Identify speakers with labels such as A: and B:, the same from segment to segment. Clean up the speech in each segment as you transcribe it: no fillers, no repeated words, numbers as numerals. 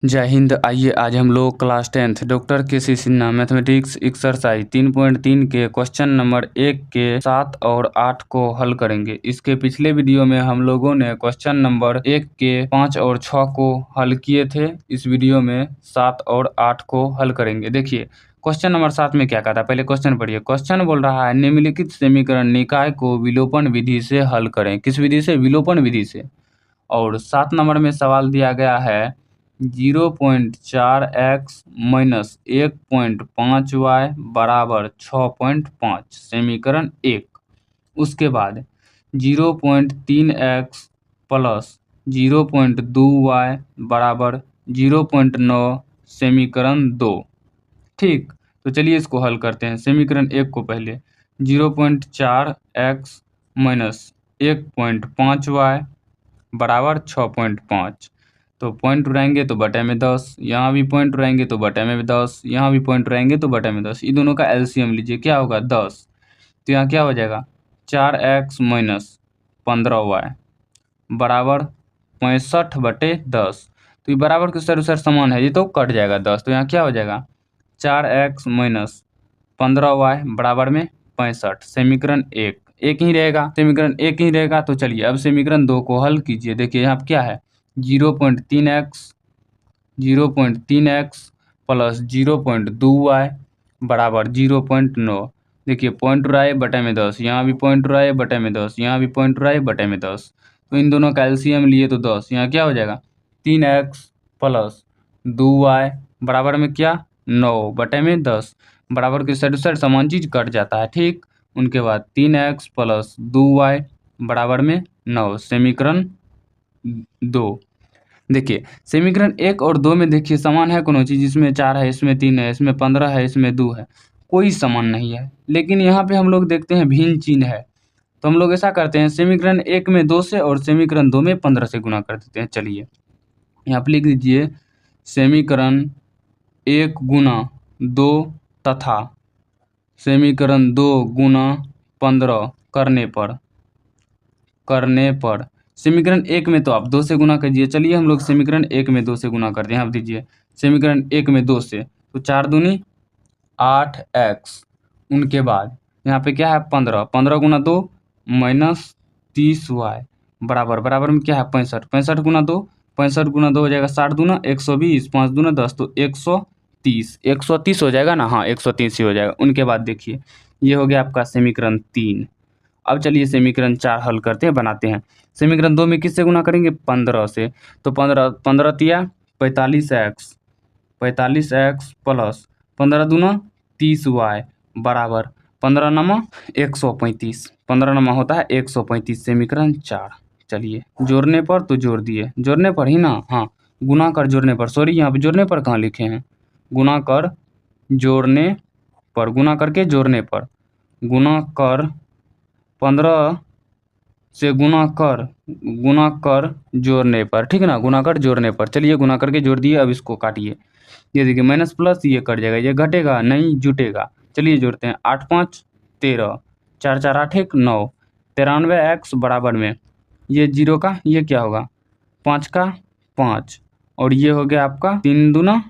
A: जय हिंद। आइए आज हम लोग class 10th doctor KC. Sinha mathematics exercise 3.3 के क्वेश्चन नंबर 1 के 7 और 8 को हल करेंगे। इसके पिछले वीडियो में हम लोगों ने क्वेश्चन नंबर 1 के 5 और 6 को हल किए थे। इस वीडियो में 7 और 8 को हल करेंगे। देखिए क्वेश्चन नंबर 7 में क्या कहता है, पहले क्वेश्चन पढ़िए। क्वेश्चन बोल रहा है निम्नलिखित समीकरण निकाय को विलोपन विधि से हल करें। किस विधि से? विलोपन विधि से। और 7 नंबर में सवाल दिया गया है 0.4x माइनस 1.5y बराबर 6.5 समीकरण 1। उसके बाद 0.3x प्लस 0.2y बराबर 0.9 समीकरण 2। ठीक, तो चलिए इसको हल करते हैं। समीकरण 1 को पहले 0.4x माइनस 1.5y बराबर 6.5। तो पॉइंट उड़ाएंगे तो बटे में 10, यहाँ भी पॉइंट उड़ाएंगे तो बटे में 10, यहाँ भी पॉइंट उड़ाएंगे तो बटे में 10। ये दोनों का एलसीएम लीजिए, क्या होगा 10। तो यहाँ क्या हो जाएगा 4x माइनस 15y बराबर 65/10। तो ये बराबर के सर समान है, ये तो कट जाएगा 10। तो यहाँ क्या हो जाएगा 4x माइनस 15y बराबर में 65। समीकरण एक ही रहेगा, समीकरण एक ही रहेगा। तो चलिए अब समीकरण 2 को हल कीजिए। देखिए यहाँ क्या है 0.3x प्लस 0.2y बराबर 0.9। देखिए पॉइंट उड़ाए बटे में 10, यहाँ भी पॉइंट उड़ाए बटे में 10, यहाँ भी पॉइंट उड़ाए बटे में 10। तो इन दोनों का एलसीएम लिए तो 10। यहाँ क्या हो जाएगा 3x प्लस 2y बराबर में क्या 9 बटे में 10। बराबर के साइड समान चीज कट जाता है। ठीक, उनके बाद 3x प्लस 2y बराबर में 9 समीकरण 2। देखिए समीकरण 1 और 2 में देखिए समान है कोनो चीज़। इसमें 4 है, इसमें 3 है, इसमें 15 है, इसमें 2 है, कोई समान नहीं है। लेकिन यहाँ पे हम लोग देखते हैं भिन्न चिन्ह है। तो हम लोग ऐसा करते हैं समीकरण 1 में 2 से और समीकरण 2 में 15 से गुना कर देते हैं। चलिए यहाँ पे लिख दीजिए समीकरण 1 गुना 2 तथा समीकरण 2 गुना 15 करने पर समीकरण 1 में तो आप 2 से गुना कीजिए। चलिए हम लोग समीकरण 1 में 2 से गुना करते हैं। आप दीजिए समीकरण 1 में 2 से, तो 4 दूनी 8x। उनके बाद यहाँ पे क्या है 15, 15 गुना 2 माइनस 30y बराबर में क्या है 65, 65 गुना 2, 65 गुना 2 हो जाएगा 60 दूना 120, 5 दूना 10, तो 130, 130 हो जाएगा ना। हाँ 130 ही हो जाएगा। उनके बाद देखिए ये हो गया आपका समीकरण 3। अब चलिए समीकरण 4 हल करते हैं, बनाते हैं। समीकरण 2 में किससे गुना करेंगे 15 से। तो 15 तिया 45x, 45x प्लस 15 दूना 30y बराबर 15 नमा 135, 15 नमा होता है 135 समीकरण 4। चलिए जोड़ने पर तो जोड़ दिए, जोड़ने पर ही ना, हाँ गुना कर जोड़ने पर, सॉरी यहाँ पे जोड़ने पर कहाँ लिखे हैं, गुना कर जोड़ने पर, गुना करके जोड़ने पर, गुना कर 15 से गुना कर जोड़ने पर, ठीक है ना, गुना कर जोड़ने पर। चलिए गुना करके जोड़ दिए। अब इसको काटिए, ये देखिए माइनस प्लस ये कट जाएगा, ये घटेगा नहीं जुटेगा। चलिए जोड़ते हैं 8 5 13, 4 4 8 1 9, 93x बराबर में ये 0 का ये क्या होगा 5 का 5, और ये हो गया आपका 3 दूना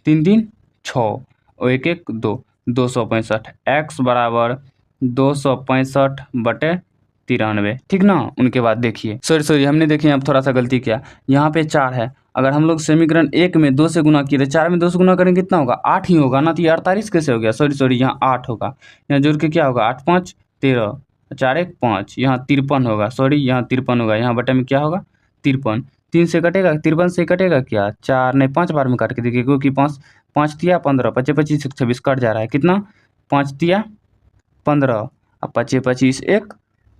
A: 3 3 6 और 1 1 2, 265 x बराबर 265/93। ठीक ना। उनके बाद देखिए सॉरी हमने देखिए अब थोड़ा सा गलती किया, यहाँ पे 4 है। अगर हम लोग समीकरण 1 में 2 से गुना किए तो 4 में 2 से गुना करेंगे कितना होगा 8 ही होगा ना। तो ये 48 कैसे हो गया, सॉरी यहाँ 8 होगा। यहाँ जोड़ के क्या होगा 8 5 13, 4 1 5, यहाँ 53 होगा, सॉरी यहाँ 53 होगा। यहाँ बटे में क्या होगा 53, 3 से कटेगा 53 से कटेगा क्या 4 नहीं 5 बार में काट के देखिए, क्योंकि 5 5 तिया 15, 25 25 26 कट जा रहा है, कितना 5 तिया 15 अब 25 25 1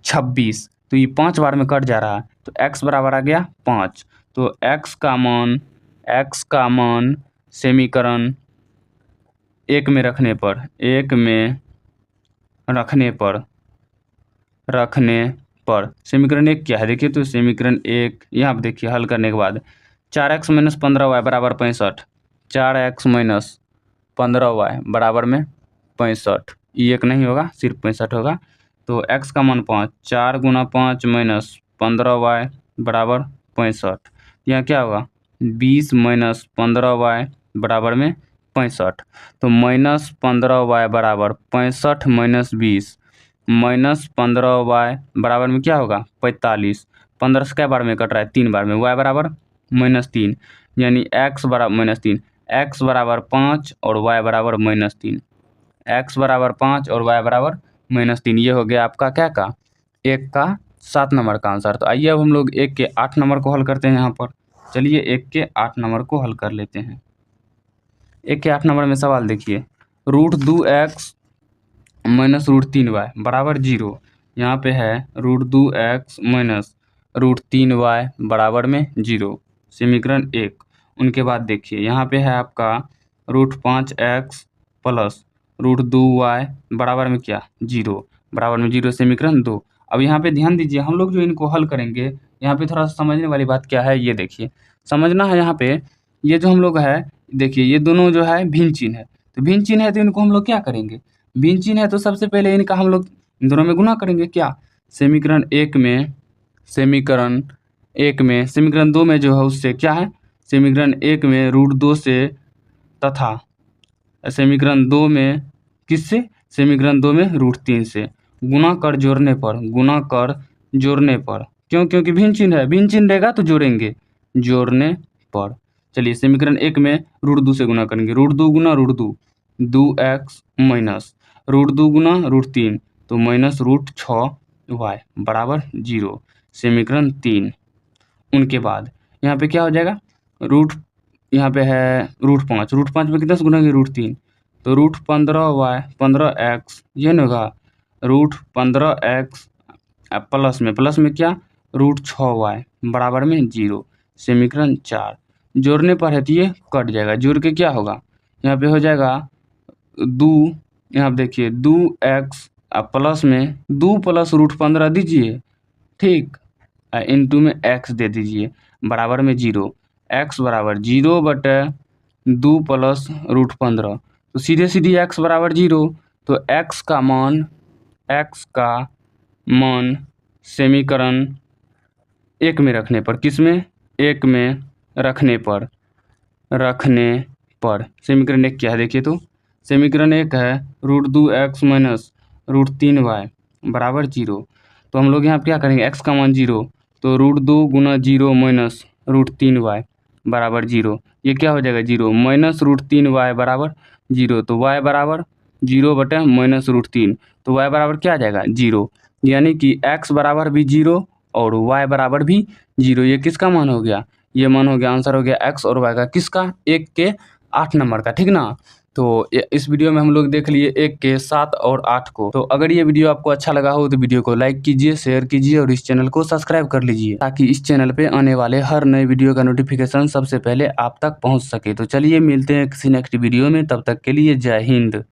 A: 26, तो ये 5 बार में कट जा रहा है। तो x बराबर आ गया 5। तो x का मान समीकरण 1 में रखने पर समीकरण 1 क्या है देखिए। तो समीकरण 1 यहाँ पर देखिए हल करने के बाद 4x माइनस 15y बराबर 65, 4x माइनस 15y बराबर में 65, ये 1 नहीं होगा सिर्फ 65 होगा। तो x का मान 5, 4 गुना 5 माइनस 15y बराबर 65, यहाँ क्या होगा 20 माइनस 15y बराबर में 65। तो माइनस 15y बराबर 65 माइनस 20 माइनस 15y बराबर में क्या होगा 45। 15 से क्या बार में कट रहा है 3 बार में, y बराबर -3, यानी x बराबर -3, x बराबर 5 और y बराबर -3, x बराबर 5 और y बराबर -3। ये हो गया आपका क्या का 1 का 7 नंबर का आंसर। तो आइए अब हम लोग 1 के 8 नंबर को हल करते हैं यहाँ पर। चलिए 1 के 8 नंबर को हल कर लेते हैं। 1 के 8 नंबर में सवाल देखिए, √2x माइनस √3y बराबर 0। यहाँ पे है √2x माइनस √3y बराबर में 0, समीकरण 1। उनके बाद देखिए यहाँ पे है आपका √5x प्लस √2y बराबर में क्या 0, बराबर में 0, समीकरण 2। अब यहाँ पे ध्यान दीजिए, हम लोग जो इनको हल करेंगे यहाँ पे थोड़ा सा समझने वाली बात क्या है, ये देखिए समझना है। यहाँ पे ये जो हम लोग है देखिए, ये दोनों जो है भिन्न चिन्ह है, तो भिन्न चिन्ह है तो इनको हम लोग क्या करेंगे, भिन्न चिन्ह है तो सबसे पहले इनका हम लोग इन दोनों में गुना करेंगे। क्या समीकरण 1 में, समीकरण 2 में जो है उससे क्या है, समीकरण 1 में √2 से तथा समीकरण 2 में किससे, समीकरण 2 में √3 से गुना कर जोड़ने पर, क्योंकि भिन्न चिन्ह है, भिन्न चिन्ह रहेगा तो जोड़ेंगे, जोड़ने पर। चलिए समीकरण 1 में √2 से गुना करेंगे, √2 गुना √2 2x माइनस √2 गुना √3 तो माइनस √6y बराबर 0, समीकरण 3। उनके बाद यहाँ पे क्या हो जाएगा, यहाँ पे है √5 में कितना से गुना √3 तो √15y 15x, ये ना होगा √15x प्लस में क्या √6y बराबर में 0, समीकरण 4। जोड़ने पर है तो ये कट जाएगा, जोड़ के क्या होगा, यहाँ पे हो जाएगा 2, यहाँ पे देखिए 2x प्लस में 2 प्लस √15 दीजिए, ठीक, इनटू में x दे दीजिए बराबर में 0, x बराबर 0 बटे 2 प्लस √15, तो सीधे x बराबर 0। तो x का मान समीकरण 1 में रखने पर, किस में 1 में रखने पर समीकरण 1 क्या है देखिए, तो समीकरण 1 है √2x माइनस √3y बराबर 0। तो हम लोग यहाँ क्या करेंगे, x का मान 0, तो √2 गुना 0 माइनस √3y बराबर 0, ये क्या हो जाएगा 0 माइनस √3y बराबर 0, तो y बराबर 0 बटे माइनस √3, तो y बराबर क्या आ जाएगा 0, यानी कि x बराबर भी 0 और y बराबर भी 0। ये किसका मान हो गया, ये मान हो गया, आंसर हो गया x और y का, किसका 1 के 8 नंबर का, ठीक ना। तो इस वीडियो में हम लोग देख लिए 1 के 7 और 8 को। तो अगर ये वीडियो आपको अच्छा लगा हो तो वीडियो को लाइक कीजिए, शेयर कीजिए और इस चैनल को सब्सक्राइब कर लीजिए, ताकि इस चैनल पे आने वाले हर नए वीडियो का नोटिफिकेशन सबसे पहले आप तक पहुंच सके। तो चलिए मिलते हैं किसी नेक्स्ट वीडियो में, तब तक के लिए जय हिंद।